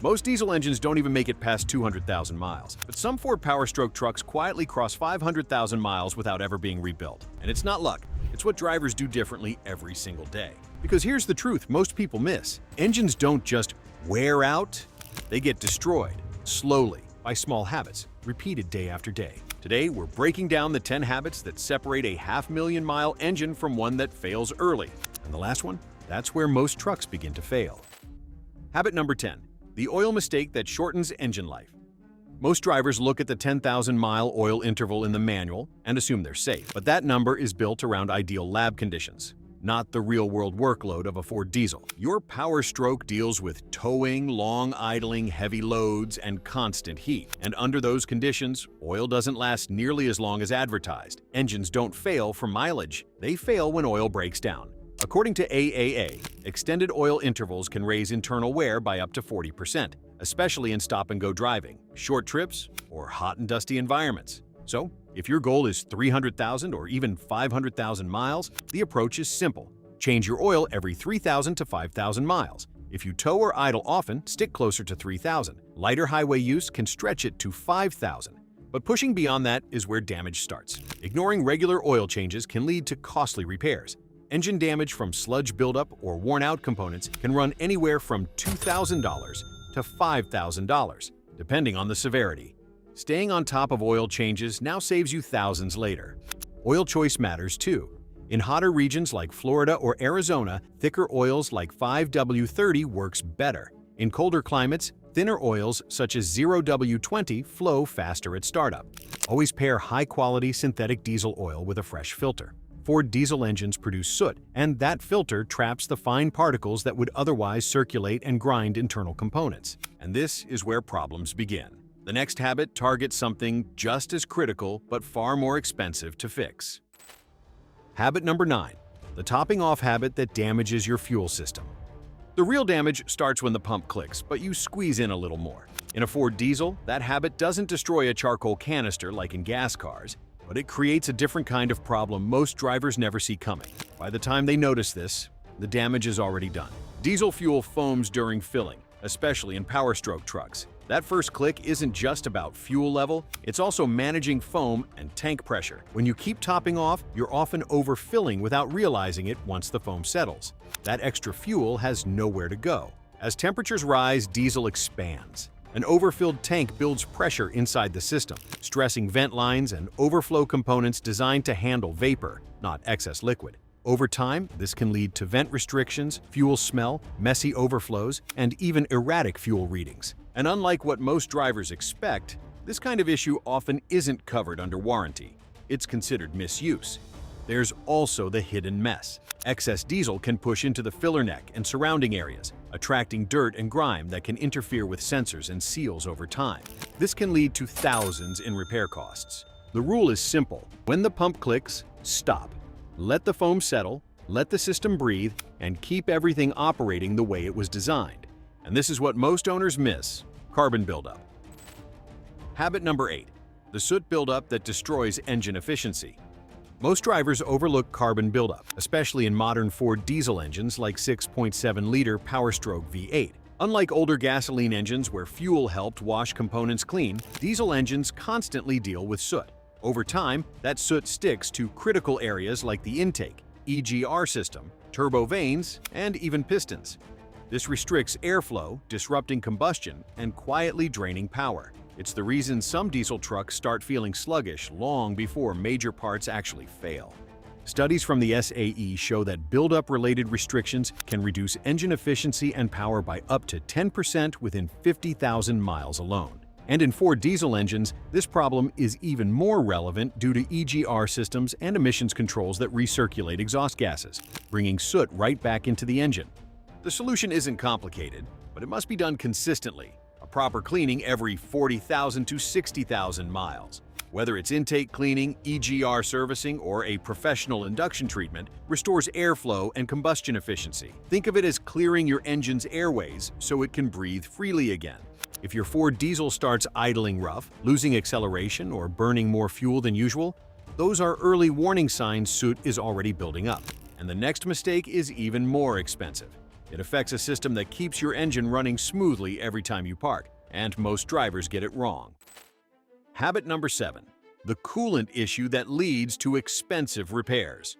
Most diesel engines don't even make it past 200,000 miles, but some Ford powerstroke trucks quietly cross 500,000 miles without ever being rebuilt. And it's not luck, it's what drivers do differently every single day. Because here's the truth most people miss. Engines don't just wear out, they get destroyed, slowly, by small habits, repeated day after day. Today, we're breaking down the 10 habits that separate a 500,000-mile engine from one that fails early. And the last one? That's where most trucks begin to fail. Habit number 10. The oil mistake that shortens engine life. Most drivers look at the 10,000-mile oil interval in the manual and assume they're safe, but that number is built around ideal lab conditions, not the real-world workload of a Ford diesel. Your powerstroke deals with towing, long idling, heavy loads, and constant heat. And under those conditions, oil doesn't last nearly as long as advertised. Engines don't fail from mileage, they fail when oil breaks down. According to AAA, extended oil intervals can raise internal wear by up to 40%, especially in stop-and-go driving, short trips, or hot and dusty environments. So, if your goal is 300,000 or even 500,000 miles, the approach is simple. Change your oil every 3,000 to 5,000 miles. If you tow or idle often, stick closer to 3,000. Lighter highway use can stretch it to 5,000. But pushing beyond that is where damage starts. Ignoring regular oil changes can lead to costly repairs. Engine damage from sludge buildup or worn-out components can run anywhere from $2,000 to $5,000, depending on the severity. Staying on top of oil changes now saves you thousands later. Oil choice matters too. In hotter regions like Florida or Arizona, thicker oils like 5W30 works better. In colder climates, thinner oils such as 0W20 flow faster at startup. Always pair high-quality synthetic diesel oil with a fresh filter. Ford diesel engines produce soot, and that filter traps the fine particles that would otherwise circulate and grind internal components. And this is where problems begin. The next habit targets something just as critical but far more expensive to fix. Habit number 9. The topping off habit that damages your fuel system. The real damage starts when the pump clicks, but you squeeze in a little more. In a Ford diesel, that habit doesn't destroy a charcoal canister like in gas cars, but it creates a different kind of problem most drivers never see coming. By the time they notice this, the damage is already done. Diesel fuel foams during filling, especially in powerstroke trucks. That first click isn't just about fuel level, it's also managing foam and tank pressure. When you keep topping off, you're often overfilling without realizing it once the foam settles. That extra fuel has nowhere to go. As temperatures rise, diesel expands. An overfilled tank builds pressure inside the system, stressing vent lines and overflow components designed to handle vapor, not excess liquid. Over time, this can lead to vent restrictions, fuel smell, messy overflows, and even erratic fuel readings. And unlike what most drivers expect, this kind of issue often isn't covered under warranty. It's considered misuse. There's also the hidden mess. Excess diesel can push into the filler neck and surrounding areas, attracting dirt and grime that can interfere with sensors and seals over time. This can lead to thousands in repair costs. The rule is simple. When the pump clicks, stop. Let the foam settle, let the system breathe, and keep everything operating the way it was designed. And this is what most owners miss: carbon buildup. Habit number 8. The soot buildup that destroys engine efficiency. Most drivers overlook carbon buildup, especially in modern Ford diesel engines like 6.7-liter powerstroke V8. Unlike older gasoline engines where fuel helped wash components clean, diesel engines constantly deal with soot. Over time, that soot sticks to critical areas like the intake, EGR system, turbo vanes, and even pistons. This restricts airflow, disrupting combustion, and quietly draining power. It's the reason some diesel trucks start feeling sluggish long before major parts actually fail. Studies from the SAE show that buildup-related restrictions can reduce engine efficiency and power by up to 10% within 50,000 miles alone. And in Ford diesel engines, this problem is even more relevant due to EGR systems and emissions controls that recirculate exhaust gases, bringing soot right back into the engine. The solution isn't complicated, but it must be done consistently. A proper cleaning every 40,000 to 60,000 miles. Whether it's intake cleaning, EGR servicing, or a professional induction treatment, restores airflow and combustion efficiency. Think of it as clearing your engine's airways so it can breathe freely again. If your Ford diesel starts idling rough, losing acceleration, or burning more fuel than usual, those are early warning signs soot is already building up. And the next mistake is even more expensive. It affects a system that keeps your engine running smoothly every time you park, and most drivers get it wrong. Habit number 7. The coolant issue that leads to expensive repairs.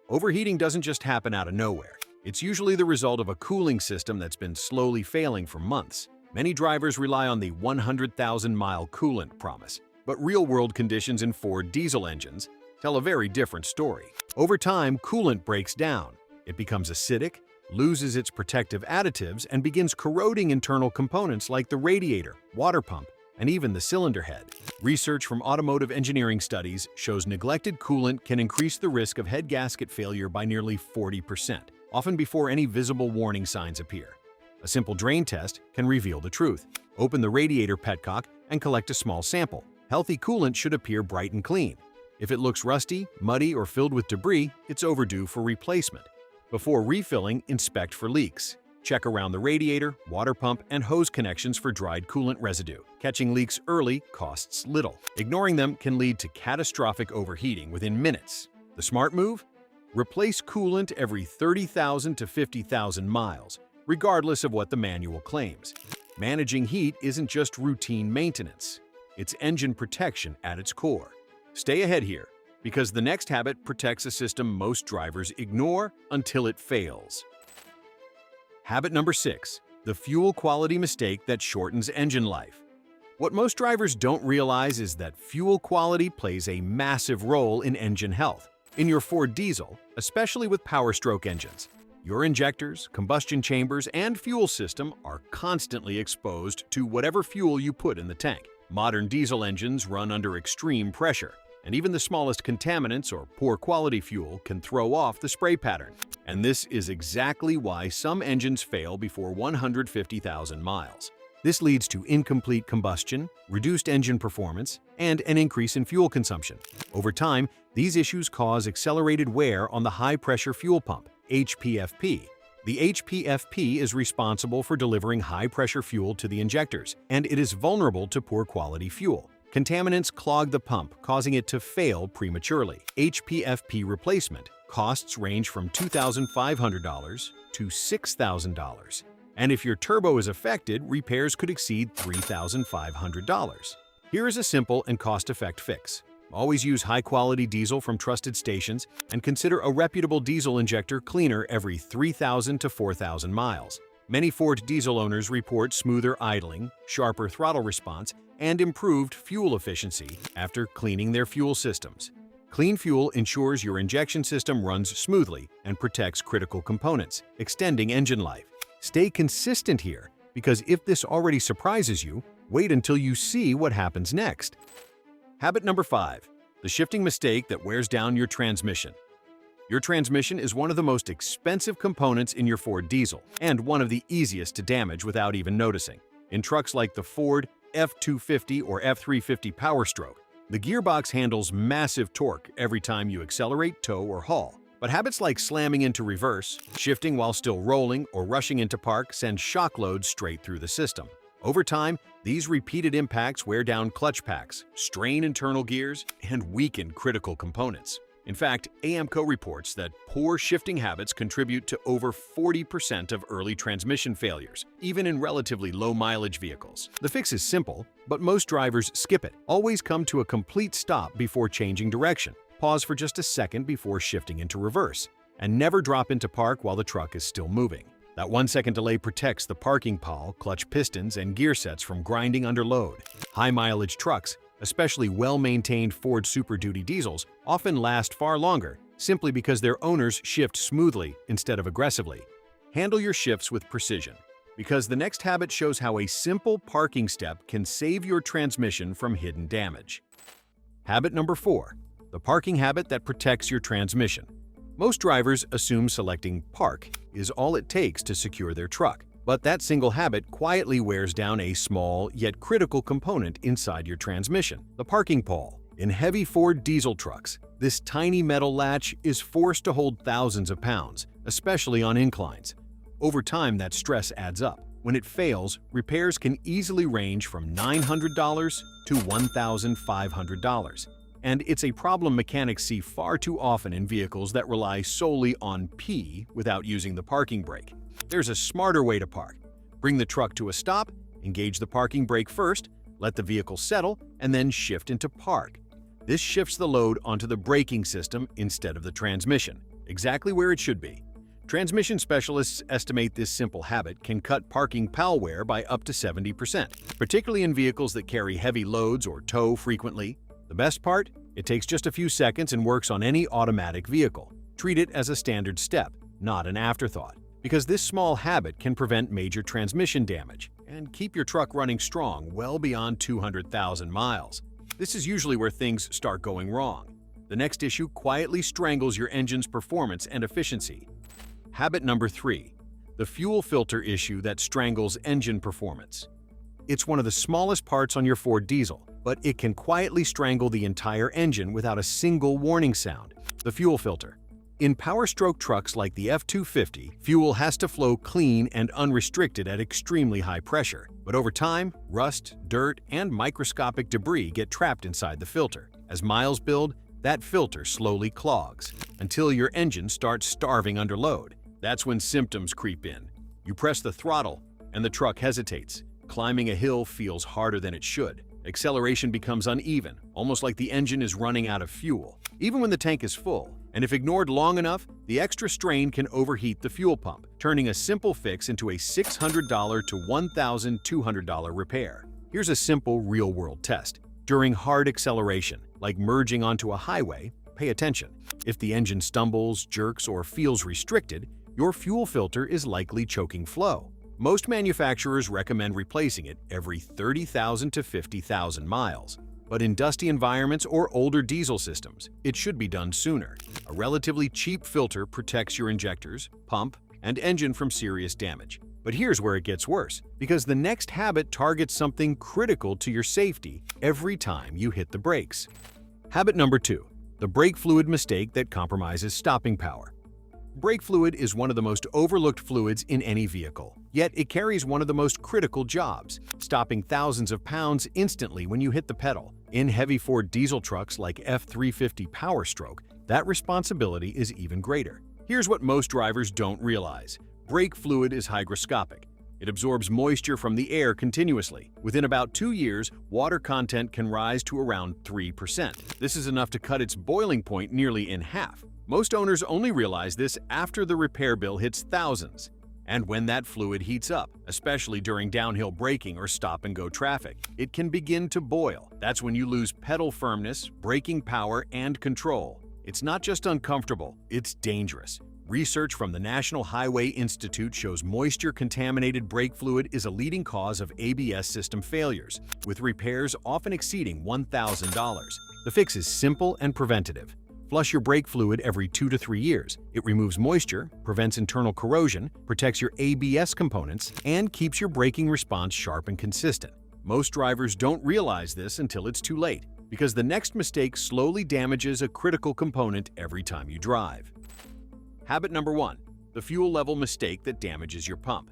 Overheating doesn't just happen out of nowhere. It's usually the result of a cooling system that's been slowly failing for months. Many drivers rely on the 100,000-mile coolant promise, but real-world conditions in Ford diesel engines tell a very different story. Over time, coolant breaks down. It becomes acidic, loses its protective additives, and begins corroding internal components like the radiator, water pump, and even the cylinder head. Research from automotive engineering studies shows neglected coolant can increase the risk of head gasket failure by nearly 40%, often before any visible warning signs appear. A simple drain test can reveal the truth. Open the radiator petcock and collect a small sample. Healthy coolant should appear bright and clean. If it looks rusty, muddy, or filled with debris, it's overdue for replacement. Before refilling, inspect for leaks. Check around the radiator, water pump, and hose connections for dried coolant residue. Catching leaks early costs little. Ignoring them can lead to catastrophic overheating within minutes. The smart move? Replace coolant every 30,000 to 50,000 miles, regardless of what the manual claims. Managing heat isn't just routine maintenance. It's engine protection at its core. Stay ahead here, because the next habit protects a system most drivers ignore until it fails. Habit number 6. The fuel quality mistake that shortens engine life. What most drivers don't realize is that fuel quality plays a massive role in engine health. In your Ford diesel, especially with powerstroke engines, your injectors, combustion chambers, and fuel system are constantly exposed to whatever fuel you put in the tank. Modern diesel engines run under extreme pressure, and even the smallest contaminants or poor quality fuel can throw off the spray pattern. And this is exactly why some engines fail before 150,000 miles. This leads to incomplete combustion, reduced engine performance, and an increase in fuel consumption. Over time, these issues cause accelerated wear on the high-pressure fuel pump, HPFP. The HPFP is responsible for delivering high-pressure fuel to the injectors, and it is vulnerable to poor quality fuel. Contaminants clog the pump, causing it to fail prematurely. HPFP replacement costs range from $2,500 to $6,000. And if your turbo is affected, repairs could exceed $3,500. Here is a simple and cost-effective fix. Always use high-quality diesel from trusted stations and consider a reputable diesel injector cleaner every 3,000 to 4,000 miles. Many Ford diesel owners report smoother idling, sharper throttle response, and improved fuel efficiency after cleaning their fuel systems. Clean fuel ensures your injection system runs smoothly and protects critical components, extending engine life. Stay consistent here, because if this already surprises you, wait until you see what happens next. Habit number 5. The shifting mistake that wears down your transmission. Your transmission is one of the most expensive components in your Ford diesel, and one of the easiest to damage without even noticing. In trucks like the Ford F250 or F350 powerstroke, the gearbox handles massive torque every time you accelerate, tow, or haul. But habits like slamming into reverse, shifting while still rolling, or rushing into park send shock loads straight through the system. Over time, these repeated impacts wear down clutch packs, strain internal gears, and weaken critical components. In fact, AAMCO reports that poor shifting habits contribute to over 40% of early transmission failures, even in relatively low-mileage vehicles. The fix is simple, but most drivers skip it. Always come to a complete stop before changing direction. Pause for just a second before shifting into reverse, and never drop into park while the truck is still moving. That 1-second delay protects the parking pall, clutch pistons, and gear sets from grinding under load. High-mileage trucks, especially well-maintained Ford Super Duty diesels, often last far longer simply because their owners shift smoothly instead of aggressively. Handle your shifts with precision, because the next habit shows how a simple parking step can save your transmission from hidden damage. Habit number 4. The parking habit that protects your transmission. Most drivers assume selecting park is all it takes to secure their truck, but that single habit quietly wears down a small yet critical component inside your transmission, the parking pole. In heavy Ford diesel trucks, this tiny metal latch is forced to hold thousands of pounds, especially on inclines. Over time, that stress adds up. When it fails, repairs can easily range from $900 to $1,500. And it's a problem mechanics see far too often in vehicles that rely solely on P without using the parking brake. There's a smarter way to park. Bring the truck to a stop, engage the parking brake first, let the vehicle settle, and then shift into park. This shifts the load onto the braking system instead of the transmission, exactly where it should be. Transmission specialists estimate this simple habit can cut parking pal wear by up to 70%, particularly in vehicles that carry heavy loads or tow frequently. The best part? It takes just a few seconds and works on any automatic vehicle. Treat it as a standard step, not an afterthought, because this small habit can prevent major transmission damage and keep your truck running strong well beyond 200,000 miles. This is usually where things start going wrong. The next issue quietly strangles your engine's performance and efficiency. Habit number 3. The fuel filter issue that strangles engine performance. It's one of the smallest parts on your Ford diesel, but it can quietly strangle the entire engine without a single warning sound. The fuel filter. In powerstroke trucks like the F-250, fuel has to flow clean and unrestricted at extremely high pressure. But over time, rust, dirt, and microscopic debris get trapped inside the filter. As miles build, that filter slowly clogs until your engine starts starving under load. That's when symptoms creep in. You press the throttle, and the truck hesitates. Climbing a hill feels harder than it should. Acceleration becomes uneven, almost like the engine is running out of fuel, even when the tank is full. And if ignored long enough, the extra strain can overheat the fuel pump, turning a simple fix into a $600 to $1,200 repair. Here's a simple real-world test. During hard acceleration, like merging onto a highway, pay attention. If the engine stumbles, jerks, or feels restricted, your fuel filter is likely choking flow. Most manufacturers recommend replacing it every 30,000 to 50,000 miles. But in dusty environments or older diesel systems, it should be done sooner. A relatively cheap filter protects your injectors, pump, and engine from serious damage. But here's where it gets worse, because the next habit targets something critical to your safety every time you hit the brakes. Habit number 2. The brake fluid mistake that compromises stopping power. Brake fluid is one of the most overlooked fluids in any vehicle, yet it carries one of the most critical jobs, stopping thousands of pounds instantly when you hit the pedal. In heavy Ford diesel trucks like F-350 powerstroke, that responsibility is even greater. Here's what most drivers don't realize. Brake fluid is hygroscopic. It absorbs moisture from the air continuously. Within about 2 years, water content can rise to around 3%. This is enough to cut its boiling point nearly in half. Most owners only realize this after the repair bill hits thousands. And when that fluid heats up, especially during downhill braking or stop-and-go traffic, it can begin to boil. That's when you lose pedal firmness, braking power, and control. It's not just uncomfortable, it's dangerous. Research from the National Highway Institute shows moisture-contaminated brake fluid is a leading cause of ABS system failures, with repairs often exceeding $1,000. The fix is simple and preventative. Flush your brake fluid every 2 to 3 years. It removes moisture, prevents internal corrosion, protects your ABS components, and keeps your braking response sharp and consistent. Most drivers don't realize this until it's too late, because the next mistake slowly damages a critical component every time you drive. Habit number 1. The fuel level mistake that damages your pump.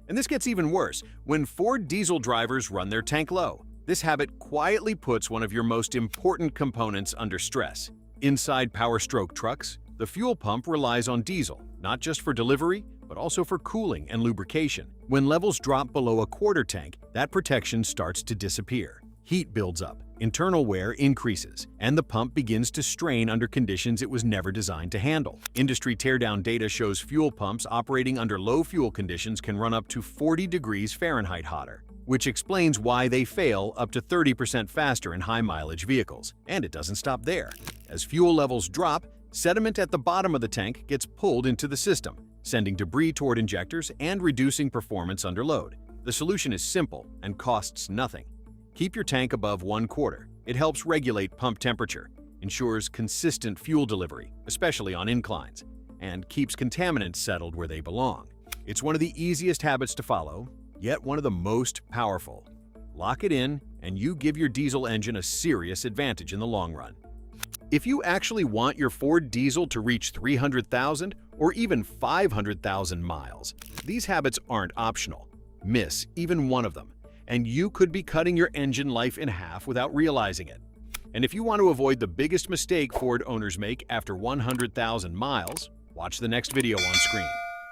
And this gets even worse when Ford diesel drivers run their tank low. This habit quietly puts one of your most important components under stress. Inside powerstroke trucks, the fuel pump relies on diesel, not just for delivery, but also for cooling and lubrication. When levels drop below a quarter tank, that protection starts to disappear. Heat builds up, internal wear increases, and the pump begins to strain under conditions it was never designed to handle. Industry teardown data shows fuel pumps operating under low fuel conditions can run up to 40 degrees Fahrenheit hotter, which explains why they fail up to 30% faster in high-mileage vehicles. And it doesn't stop there. As fuel levels drop, sediment at the bottom of the tank gets pulled into the system, sending debris toward injectors and reducing performance under load. The solution is simple and costs nothing. Keep your tank above 1/4. It helps regulate pump temperature, ensures consistent fuel delivery, especially on inclines, and keeps contaminants settled where they belong. It's one of the easiest habits to follow, yet one of the most powerful. Lock it in, and you give your diesel engine a serious advantage in the long run. If you actually want your Ford diesel to reach 300,000 or even 500,000 miles, these habits aren't optional. Miss even one of them, and you could be cutting your engine life in half without realizing it. And if you want to avoid the biggest mistake Ford owners make after 100,000 miles, watch the next video on screen.